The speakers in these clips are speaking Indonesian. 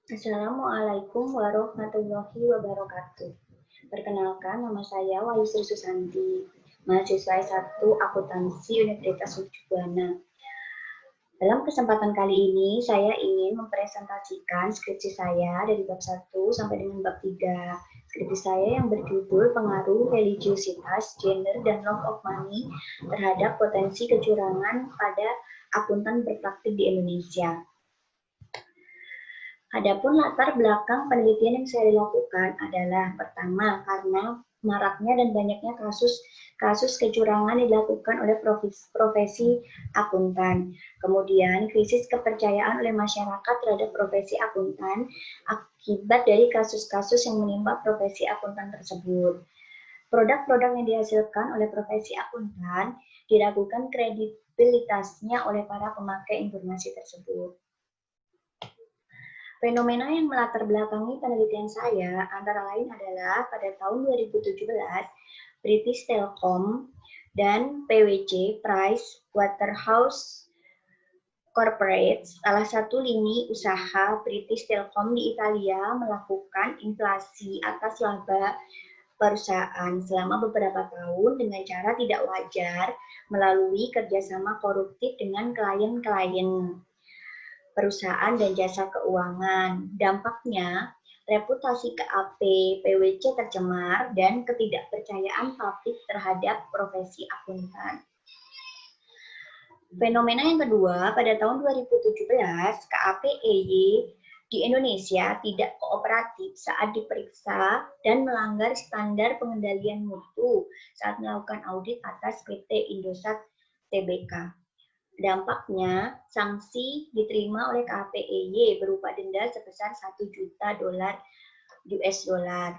Assalamualaikum warahmatullahi wabarakatuh. Perkenalkan, nama saya Wahyu Sri Susanti, mahasiswa S1 Akuntansi Universitas Ujuana. Dalam kesempatan kali ini, saya ingin mempresentasikan skripsi saya dari bab 1 sampai dengan bab 3. Skripsi saya yang berjudul Pengaruh Religiusitas, Gender, dan Love of Money terhadap potensi kecurangan pada akuntan berpraktik di Indonesia. Adapun latar belakang penelitian yang saya lakukan adalah pertama karena maraknya dan banyaknya kasus kecurangan dilakukan oleh profesi akuntan. Kemudian krisis kepercayaan oleh masyarakat terhadap profesi akuntan akibat dari kasus-kasus yang menimpa profesi akuntan tersebut. Produk-produk yang dihasilkan oleh profesi akuntan diragukan kredibilitasnya oleh para pemakai informasi tersebut. Fenomena yang melatar belakangi penelitian saya antara lain adalah pada tahun 2017, British Telecom dan PwC Price Waterhouse Corporate, salah satu lini usaha British Telecom di Italia, melakukan inflasi atas laba perusahaan selama beberapa tahun dengan cara tidak wajar melalui kerjasama koruptif dengan klien-klien perusahaan dan jasa keuangan. Dampaknya, reputasi KAP PwC tercemar dan ketidakpercayaan publik terhadap profesi akuntan. Fenomena yang kedua, pada tahun 2017, KAP EY di Indonesia tidak kooperatif saat diperiksa dan melanggar standar pengendalian mutu saat melakukan audit atas PT Indosat Tbk. Dampaknya, sanksi diterima oleh KPEY berupa denda sebesar 1 juta dolar US dollar.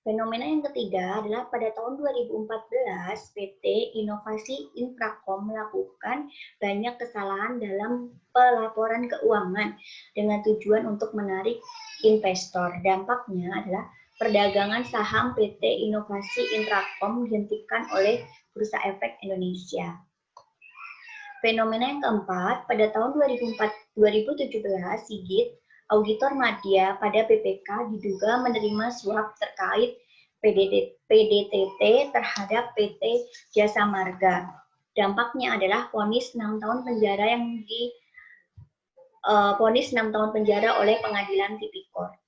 Fenomena yang ketiga adalah pada tahun 2014, PT Inovasi Infracom melakukan banyak kesalahan dalam pelaporan keuangan dengan tujuan untuk menarik investor. Dampaknya adalah perdagangan saham PT Inovasi Infracom dihentikan oleh Bursa Efek Indonesia. Fenomena yang keempat, pada tahun 2017, Sigit, auditor media pada BPK diduga menerima suap terkait PDTT terhadap PT Jasa Marga. Dampaknya adalah vonis 6 tahun penjara yang vonis 6 tahun penjara oleh Pengadilan Tipikor.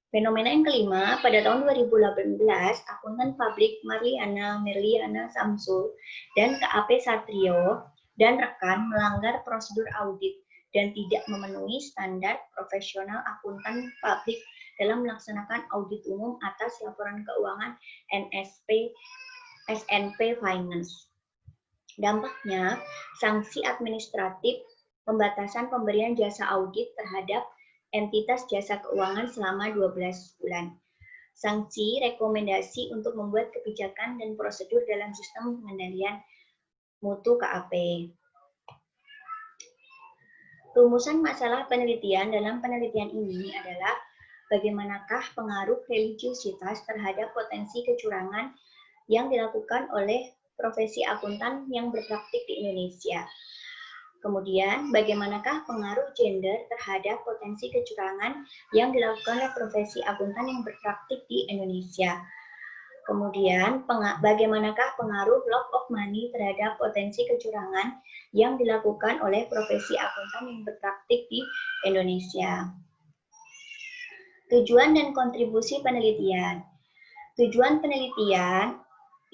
Fenomena yang kelima, pada tahun 2018, akuntan publik Marliana Merliana Samsul dan KAP Satrio dan rekan melanggar prosedur audit dan tidak memenuhi standar profesional akuntan publik dalam melaksanakan audit umum atas laporan keuangan SNP Finance. Dampaknya, sanksi administratif pembatasan pemberian jasa audit terhadap entitas jasa keuangan selama 12 bulan. Sanksi rekomendasi untuk membuat kebijakan dan prosedur dalam sistem pengendalian mutu KAP. Rumusan masalah penelitian dalam penelitian ini adalah bagaimanakah pengaruh religiusitas terhadap potensi kecurangan yang dilakukan oleh profesi akuntan yang berpraktik di Indonesia. Kemudian, bagaimanakah pengaruh gender terhadap potensi kecurangan yang dilakukan oleh profesi akuntan yang berpraktik di Indonesia. Kemudian, bagaimanakah pengaruh love of money terhadap potensi kecurangan yang dilakukan oleh profesi akuntan yang berpraktik di Indonesia. Tujuan dan kontribusi penelitian. Tujuan penelitian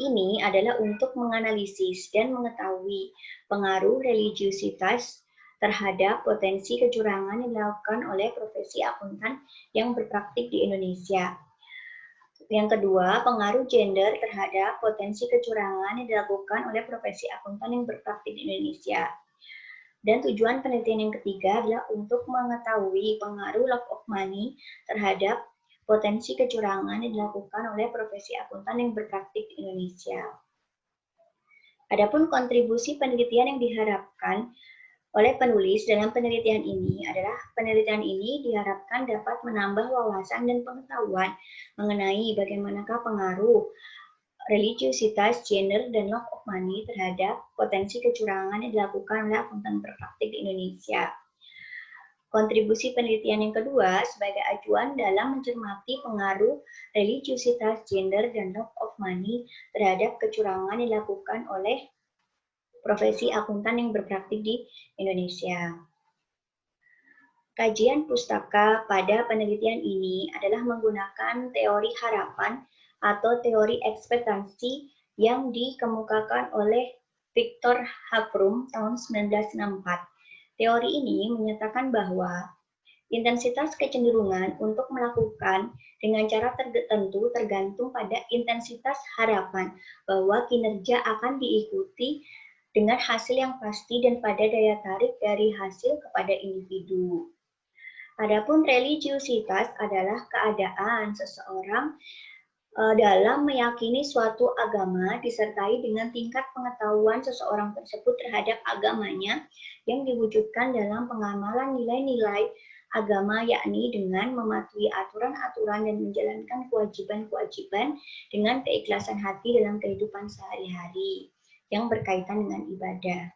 ini adalah untuk menganalisis dan mengetahui pengaruh religiusitas terhadap potensi kecurangan yang dilakukan oleh profesi akuntan yang berpraktik di Indonesia. Yang kedua, pengaruh gender terhadap potensi kecurangan yang dilakukan oleh profesi akuntan yang berpraktik di Indonesia. Dan tujuan penelitian yang ketiga adalah untuk mengetahui pengaruh love of money terhadap potensi kecurangan yang dilakukan oleh profesi akuntan yang berpraktik di Indonesia. Adapun kontribusi penelitian yang diharapkan oleh penulis dalam penelitian ini adalah penelitian ini diharapkan dapat menambah wawasan dan pengetahuan mengenai bagaimanakah pengaruh religiusitas, gender, dan love of money terhadap potensi kecurangan yang dilakukan oleh akuntan berpraktik di Indonesia. Kontribusi penelitian yang kedua sebagai acuan dalam mencermati pengaruh religiusitas, gender, dan love of money terhadap kecurangan dilakukan oleh profesi akuntan yang berpraktik di Indonesia. Kajian pustaka pada penelitian ini adalah menggunakan teori harapan atau teori ekspektasi yang dikemukakan oleh Victor Hafrum tahun 1964. Teori ini menyatakan bahwa intensitas kecenderungan untuk melakukan dengan cara tertentu tergantung pada intensitas harapan bahwa kinerja akan diikuti dengan hasil yang pasti dan pada daya tarik dari hasil kepada individu. Adapun religiusitas adalah keadaan seseorang dalam meyakini suatu agama disertai dengan tingkat pengetahuan seseorang tersebut terhadap agamanya yang diwujudkan dalam pengamalan nilai-nilai agama, yakni dengan mematuhi aturan-aturan dan menjalankan kewajiban-kewajiban dengan keikhlasan hati dalam kehidupan sehari-hari yang berkaitan dengan ibadah.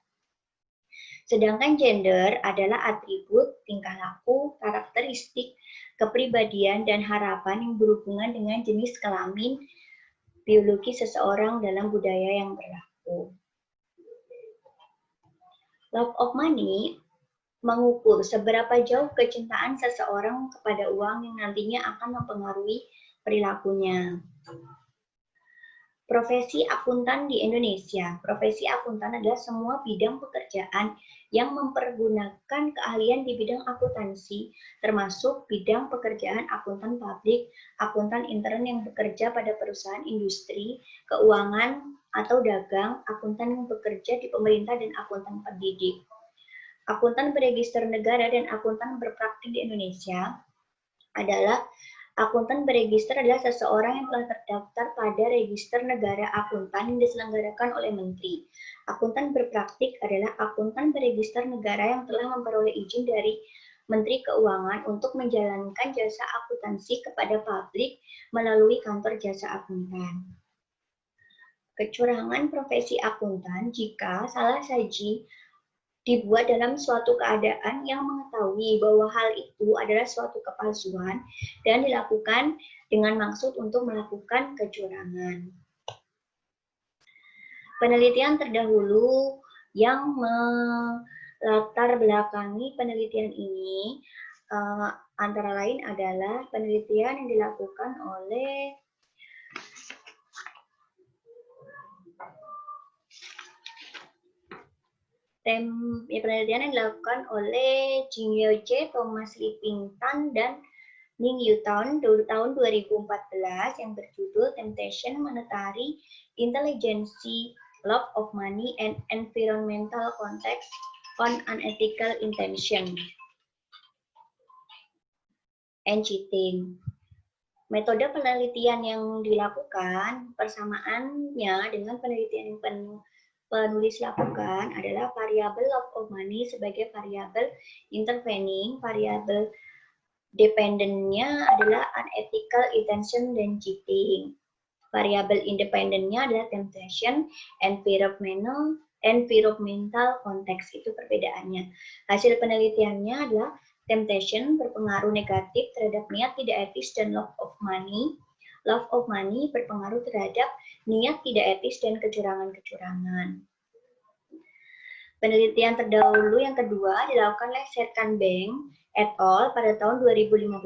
Sedangkan gender adalah atribut, tingkah laku, karakteristik, kepribadian, dan harapan yang berhubungan dengan jenis kelamin biologi seseorang dalam budaya yang berlaku. Love of money mengukur seberapa jauh kecintaan seseorang kepada uang yang nantinya akan mempengaruhi perilakunya. Profesi akuntan di Indonesia. Profesi akuntan adalah semua bidang pekerjaan yang mempergunakan keahlian di bidang akuntansi, termasuk bidang pekerjaan akuntan publik, akuntan intern yang bekerja pada perusahaan industri, keuangan atau dagang, akuntan yang bekerja di pemerintah, dan akuntan pendidik. Akuntan beregister negara dan akuntan berpraktik di Indonesia adalah akuntan beregister adalah seseorang yang telah terdaftar pada register negara akuntan yang diselenggarakan oleh menteri. Akuntan berpraktik adalah akuntan beregister negara yang telah memperoleh izin dari Menteri Keuangan untuk menjalankan jasa akuntansi kepada publik melalui kantor jasa akuntan. Kecurangan profesi akuntan jika salah saji dibuat dalam suatu keadaan yang mengetahui bahwa hal itu adalah suatu kepalsuan dan dilakukan dengan maksud untuk melakukan kecurangan. Penelitian terdahulu yang melatar belakangi penelitian ini antara lain adalah penelitian yang dilakukan oleh penelitian yang dilakukan oleh Jing Yoje, Thomas Lippington, dan Ning Yuton tahun 2014 yang berjudul Temptation Monetary Intelligence, Love of Money, and Environmental Context on Unethical Intention and Cheating. Metode penelitian yang dilakukan persamaannya dengan penelitian yang penulis lakukan adalah variabel love of money sebagai variabel intervening, variabel dependennya adalah unethical intention dan cheating. Variabel independennya adalah temptation, environmental context, itu perbedaannya. Hasil penelitiannya adalah temptation berpengaruh negatif terhadap niat tidak etis dan love of money. Love of money berpengaruh terhadap niat tidak etis dan kecurangan-kecurangan. Penelitian terdahulu yang kedua dilakukan oleh Serkan Beng et al. Pada tahun 2015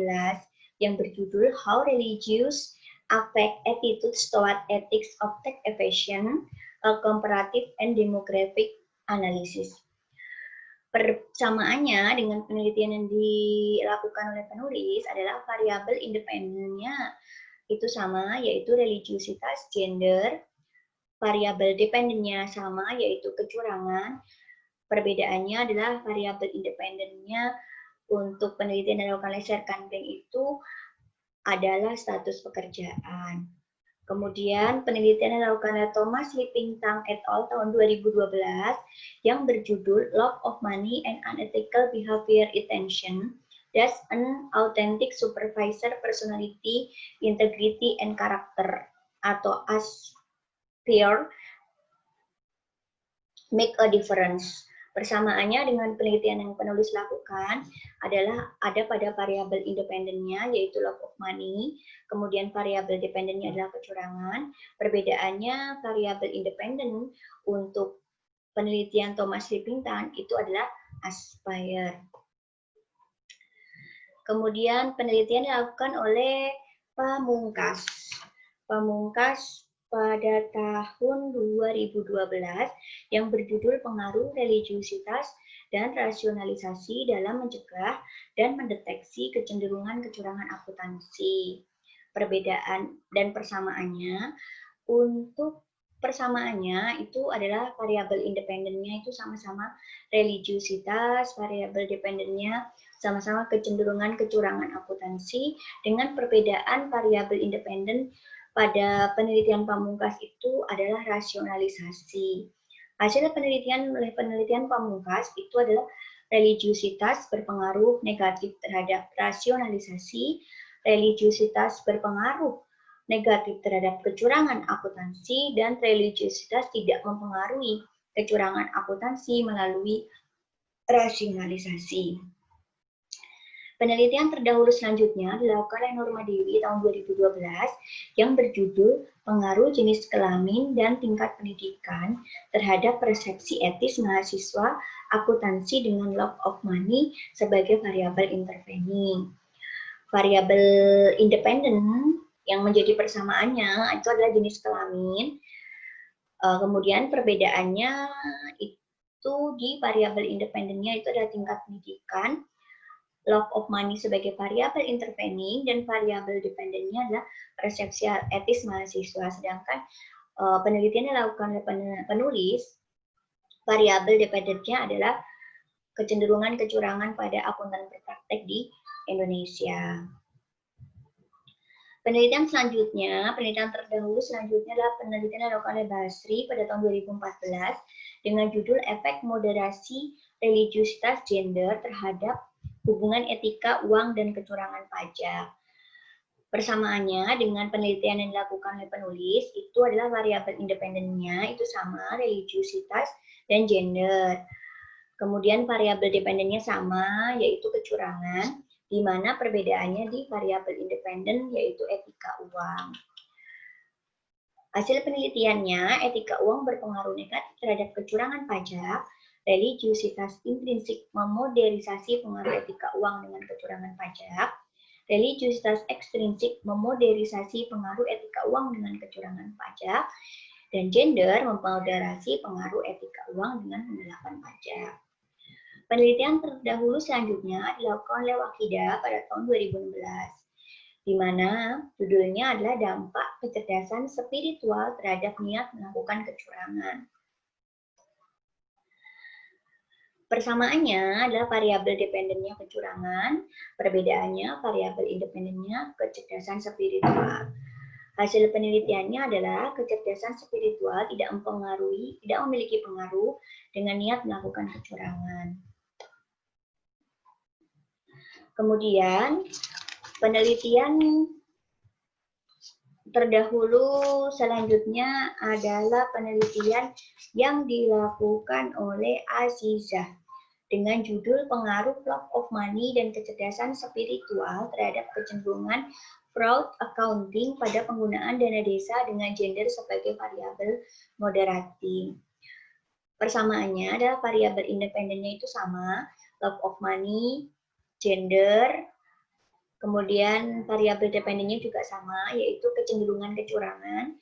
yang berjudul How Religious Affect Attitudes Toward Ethics of Tax Evasion, a Comparative and Demographic Analysis. Persamaannya dengan penelitian yang dilakukan oleh penulis adalah variabel independennya itu sama, yaitu religiusitas, gender. Variabel dependennya sama, yaitu kecurangan. Perbedaannya adalah variabel independennya untuk penelitian yang dilakukan oleh Serkan Beng itu adalah status pekerjaan. Kemudian penelitian yang dilakukan oleh Thomas Lippington et al. Tahun 2012 yang berjudul Love of Money and Unethical Behavior Attention, that's an Authentic Supervisor Personality, Integrity, and Character, atau ASPEAR, Make a Difference. Persamaannya dengan penelitian yang penulis lakukan adalah ada pada variabel independennya, yaitu love of money, kemudian variabel dependennya adalah kecurangan. Perbedaannya variabel independen untuk penelitian Thomas Lippington itu adalah aspire. Kemudian penelitian dilakukan oleh Pamungkas. Pamungkas pada tahun 2012 yang berjudul Pengaruh Religiusitas dan Rasionalisasi dalam Mencegah dan Mendeteksi Kecenderungan Kecurangan Akuntansi. Perbedaan dan persamaannya, untuk persamaannya itu adalah variabel independennya itu sama-sama religiusitas, variabel dependennya sama-sama kecenderungan kecurangan akuntansi, dengan perbedaan variabel independen pada penelitian Pamungkas itu adalah rasionalisasi. Hasil penelitian oleh penelitian Pamungkas itu adalah religiusitas berpengaruh negatif terhadap rasionalisasi, religiusitas berpengaruh negatif terhadap kecurangan akuntansi, dan religiusitas tidak mempengaruhi kecurangan akuntansi melalui rasionalisasi. Penelitian terdahulu selanjutnya dilakukan oleh Norma Dewi tahun 2012 yang berjudul Pengaruh Jenis Kelamin dan Tingkat Pendidikan terhadap Persepsi Etis Mahasiswa Akuntansi dengan Love of Money sebagai variabel intervening. Variabel independen yang menjadi persamaannya itu adalah jenis kelamin. Kemudian perbedaannya itu di variabel independennya itu adalah tingkat pendidikan. Love of money sebagai variabel intervening, dan variabel dependennya adalah persepsi etis mahasiswa. Sedangkan penelitian yang dilakukan oleh penulis, variabel dependennya adalah kecenderungan kecurangan pada akuntan berpraktek di Indonesia. Penelitian selanjutnya, penelitian terdahulu selanjutnya adalah penelitian yang dilakukan oleh Basri pada tahun 2014 dengan judul Efek Moderasi Religiusitas Gender terhadap Hubungan Etika Uang dan Kecurangan Pajak. Persamaannya dengan penelitian yang dilakukan oleh penulis itu adalah variabel independennya itu sama, religiusitas dan gender. Kemudian variabel dependennya sama, yaitu kecurangan, di mana perbedaannya di variabel independen yaitu etika uang. Hasil penelitiannya, etika uang berpengaruh negatif terhadap kecurangan pajak, religiusitas intrinsik memoderisasi pengaruh etika uang dengan kecurangan pajak, religiusitas ekstrinsik memoderisasi pengaruh etika uang dengan kecurangan pajak, dan gender memoderasi pengaruh etika uang dengan penggelapan pajak. Penelitian terdahulu selanjutnya dilakukan oleh Wakida pada tahun 2016, di mana judulnya adalah dampak kecerdasan spiritual terhadap niat melakukan kecurangan. Persamaannya adalah variabel dependennya kecurangan, perbedaannya variabel independennya kecerdasan spiritual. Hasil penelitiannya adalah kecerdasan spiritual tidak memiliki pengaruh dengan niat melakukan kecurangan. Kemudian penelitian terdahulu selanjutnya adalah penelitian yang dilakukan oleh Azizah dengan judul Pengaruh Love of Money dan Kecerdasan Spiritual terhadap Kecenderungan Fraud Accounting pada Penggunaan Dana Desa dengan Gender sebagai Variabel Moderating. Persamaannya adalah variabel independennya itu sama, love of money, gender, kemudian variabel dependennya juga sama, yaitu kecenderungan kecurangan.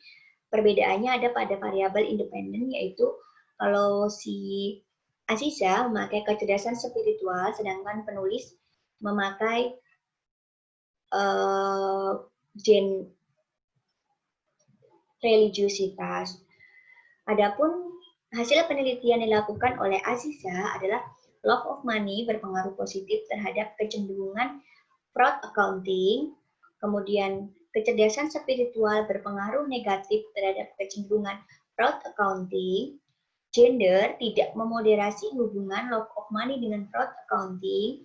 Perbedaannya ada pada variabel independen, yaitu kalau si Aziza memakai kecerdasan spiritual, sedangkan penulis memakai religiusitas. Adapun hasil penelitian yang dilakukan oleh Aziza adalah love of money berpengaruh positif terhadap kecenderungan fraud accounting, kemudian kecerdasan spiritual berpengaruh negatif terhadap kecenderungan fraud accounting, gender tidak memoderasi hubungan love of money dengan fraud accounting,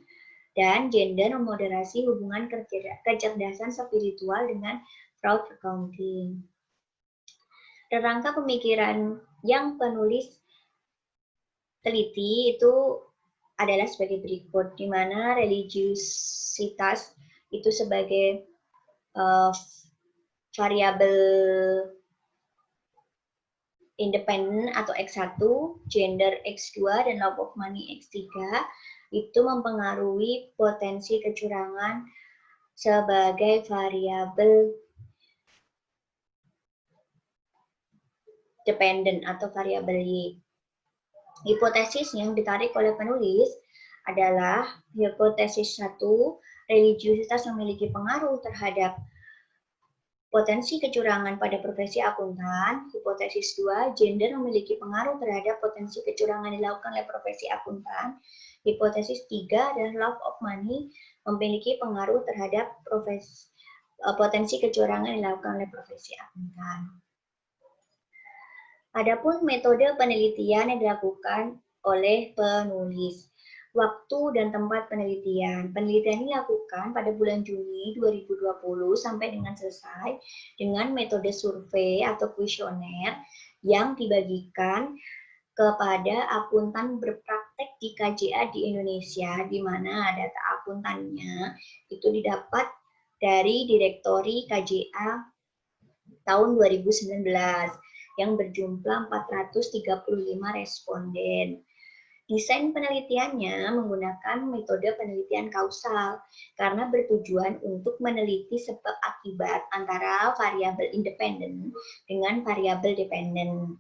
dan gender memoderasi hubungan kecerdasan spiritual dengan fraud accounting. Rangka pemikiran yang penulis teliti itu adalah sebagai berikut, di mana religiusitas itu sebagai variabel independen atau X1, gender X2, dan love of money X3 itu mempengaruhi potensi kecurangan sebagai variabel dependen atau variabel Y. Hipotesis yang ditarik oleh penulis adalah hipotesis 1, religiusitas memiliki pengaruh terhadap potensi kecurangan pada profesi akuntan. Hipotesis 2, gender memiliki pengaruh terhadap potensi kecurangan dilakukan oleh profesi akuntan. Hipotesis 3 adalah love of money memiliki pengaruh terhadap potensi kecurangan dilakukan oleh profesi akuntan. Adapun metode penelitian yang dilakukan oleh penulis. Waktu dan tempat penelitian. Penelitian ini dilakukan pada bulan Juni 2020 sampai dengan selesai dengan metode survei atau kuesioner yang dibagikan kepada akuntan berpraktek di KJA di Indonesia, di mana data akuntannya itu didapat dari Direktori KJA tahun 2019 yang berjumlah 435 responden. Desain penelitiannya menggunakan metode penelitian kausal karena bertujuan untuk meneliti sebab akibat antara variabel independen dengan variabel dependen.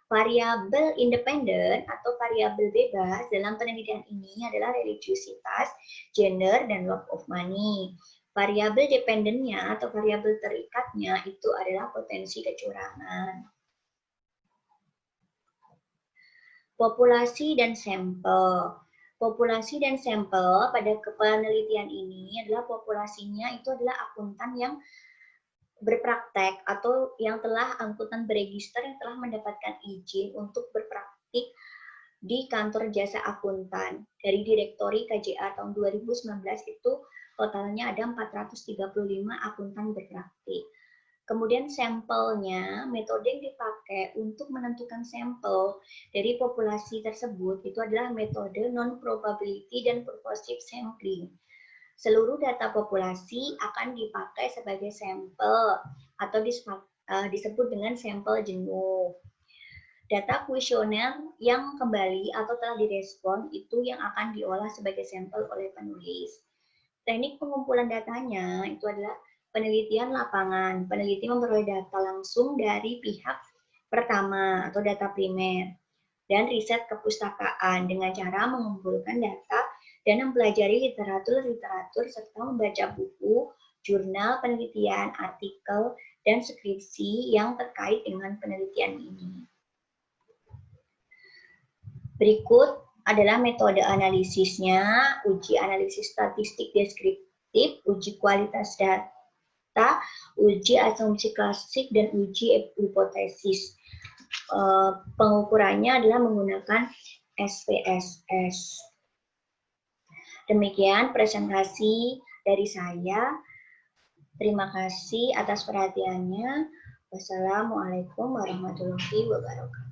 Variabel independen atau variabel bebas dalam penelitian ini adalah religiusitas, gender, dan love of money. Variabel dependennya atau variabel terikatnya itu adalah potensi kecurangan. Populasi dan sampel. Populasi dan sampel pada penelitian ini adalah populasinya itu adalah akuntan yang berpraktek atau yang telah akuntan beregister yang telah mendapatkan izin untuk berpraktik di kantor jasa akuntan. Dari Direktori KJA tahun 2019 itu totalnya ada 435 akuntan berpraktik. Kemudian sampelnya, metode yang dipakai untuk menentukan sampel dari populasi tersebut itu adalah metode non-probability dan purposive sampling. Seluruh data populasi akan dipakai sebagai sampel atau disebut dengan sampel jenuh. Data kuesioner yang kembali atau telah direspon itu yang akan diolah sebagai sampel oleh penulis. Teknik pengumpulan datanya itu adalah penelitian lapangan. Peneliti memperoleh data langsung dari pihak pertama atau data primer dan riset kepustakaan dengan cara mengumpulkan data dan mempelajari literatur serta membaca buku, jurnal penelitian, artikel, dan skripsi yang terkait dengan penelitian ini. Berikut adalah metode analisisnya, uji analisis statistik deskriptif, uji kualitas data, uji asumsi klasik, dan uji hipotesis. Pengukurannya adalah menggunakan SPSS. Demikian presentasi dari saya. Terima kasih atas perhatiannya. Wassalamualaikum warahmatullahi wabarakatuh.